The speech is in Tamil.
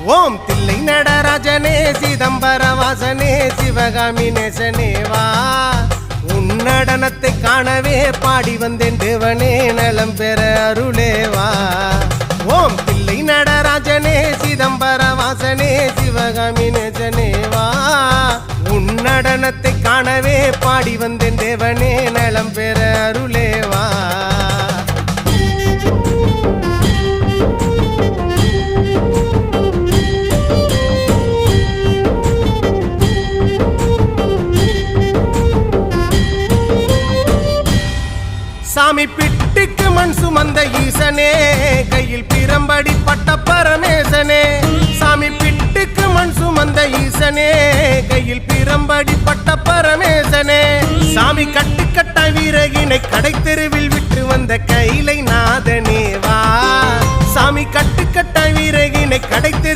ஓம் தில்லை நடராஜனே சிதம்பர வாசனே சிவகாமி நேசனே வா உன் நடனத்தை காணவே பாடி வந்தேன் தேவனே நலம் பெற அருளேவா ஓம் தில்லை நடராஜனே சிதம்பர வாசனே சிவகாமி நேசனே வா உன் நடனத்தை காணவே பாடி வந்தேன் தேவனே நலம் பெற அருளேவா சாமி பிட்டுக்கு மண் சுமந்த ஈசனே கையில் பிரம்படி பட்ட பரமேசனே சாமி பிட்டுக்கு மண் சுமந்த ஈசனே கையில் பிரம்படி பட்ட பரமேசனே சாமி கட்டுக்கட்ட வீரகினை கடை தெருவில் விட்டு வந்த கைலை நாதனே வா சாமி கட்டுக்கட்ட வீரகினை கடை தெரு